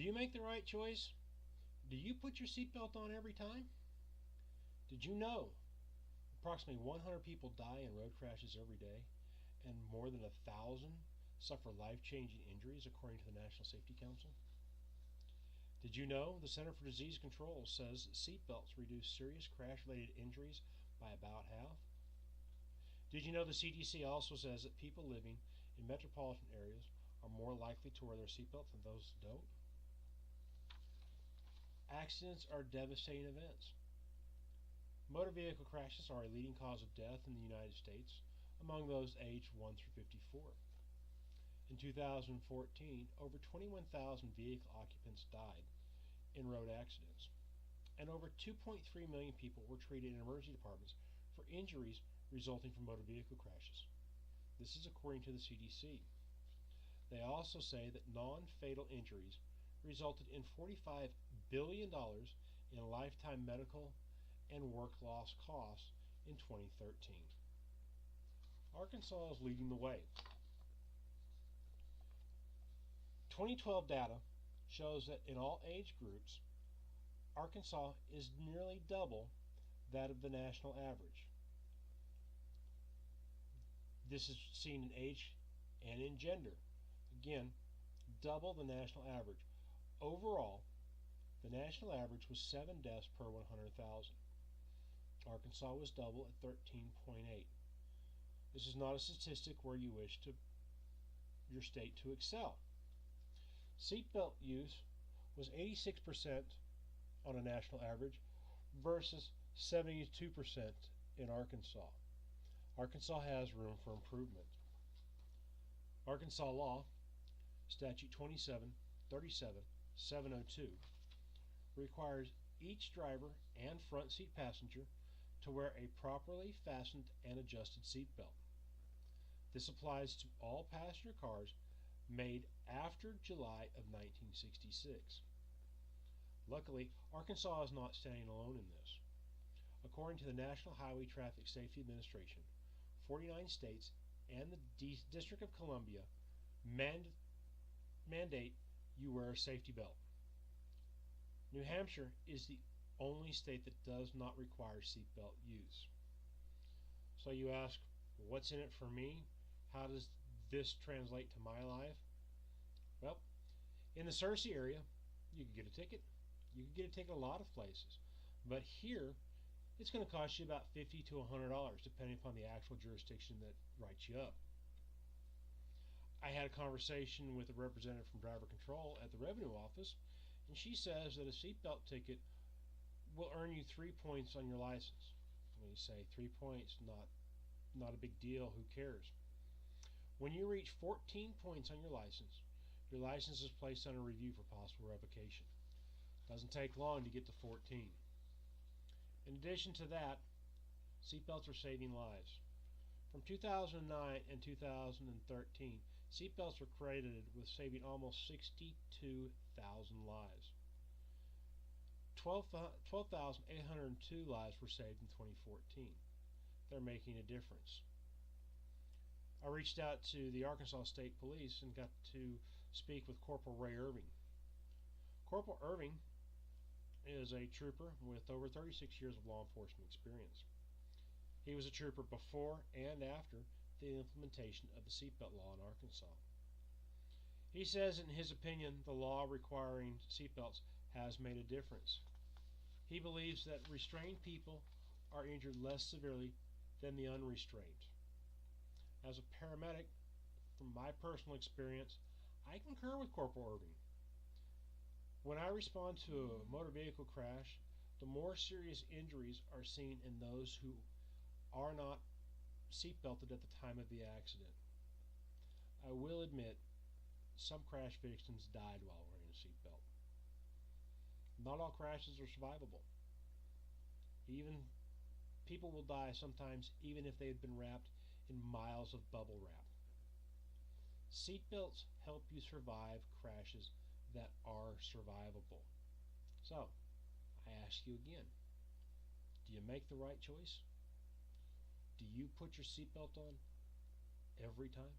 you make the right choice? Do you put your seatbelt on every time? Did you know approximately 100 people die in road crashes every day, and more than 1,000 suffer life-changing injuries according to the National Safety Council? Did you know the Center for Disease Control says that seatbelts reduce serious crash-related injuries by about half? Did you know the CDC also says that people living in metropolitan areas are more likely to wear their seatbelt than those who don't? Accidents are devastating events. Motor vehicle crashes are a leading cause of death in the United States among those aged 1 through 54. In 2014, over 21,000 vehicle occupants died in road accidents, and over 2.3 million people were treated in emergency departments for injuries resulting from motor vehicle crashes. This is according to the CDC. They also say that non-fatal injuries resulted in $45 billion in lifetime medical and work loss costs in 2013. Arkansas is leading the way. 2012 data shows that in all age groups, Arkansas is nearly double that of the national average. This is seen in age and in gender. Again, double the national average. Overall, the national average was 7 deaths per 100,000. Arkansas was double at 13.8. This is not a statistic where you wish your state to excel. Seatbelt use was 86% on a national average versus 72% in Arkansas. Arkansas has room for improvement. Arkansas law, Statute 27-37-702, requires each driver and front seat passenger to wear a properly fastened and adjusted seatbelt. This applies to all passenger cars made after July of 1966. Luckily, Arkansas is not standing alone in this. According to the National Highway Traffic Safety Administration, 49 states and the District of Columbia mandate you wear a safety belt. New Hampshire is the only state that does not require seatbelt use. So you ask, what's in it for me? How does this translate to my life? Well, in the Searcy area, you could get a ticket. You could get a ticket a lot of places. But here, it's going to cost you about $50 to $100, depending upon the actual jurisdiction that writes you up. I had a conversation with a representative from Driver Control at the Revenue Office, and she says that a seatbelt ticket will earn you 3 points on your license. When you say 3 points, not a big deal, who cares? When you reach 14 points on your license is placed under review for possible revocation. Doesn't take long to get to 14. In addition to that, seatbelts are saving lives. From 2009 and 2013, seatbelts were credited with saving almost 62,000 lives. 12,802 lives were saved in 2014. They're making a difference. I reached out to the Arkansas State Police and got to speak with Corporal Ray Irving. Corporal Irving is a trooper with over 36 years of law enforcement experience. He was a trooper before and after the implementation of the seatbelt law in Arkansas. He says, in his opinion, the law requiring seatbelts has made a difference. He believes that restrained people are injured less severely than the unrestrained. As a paramedic, from my personal experience, I concur with Corporal Irving. When I respond to a motor vehicle crash, the more serious injuries are seen in those who are not seatbelted at the time of the accident. I will admit, some crash victims died while wearing a seatbelt. Not all crashes are survivable. Even people will die sometimes even if they had been wrapped in miles of bubble wrap. Seatbelts help you survive crashes that are survivable. So, I ask you again, do you make the right choice? Do you put your seatbelt on every time?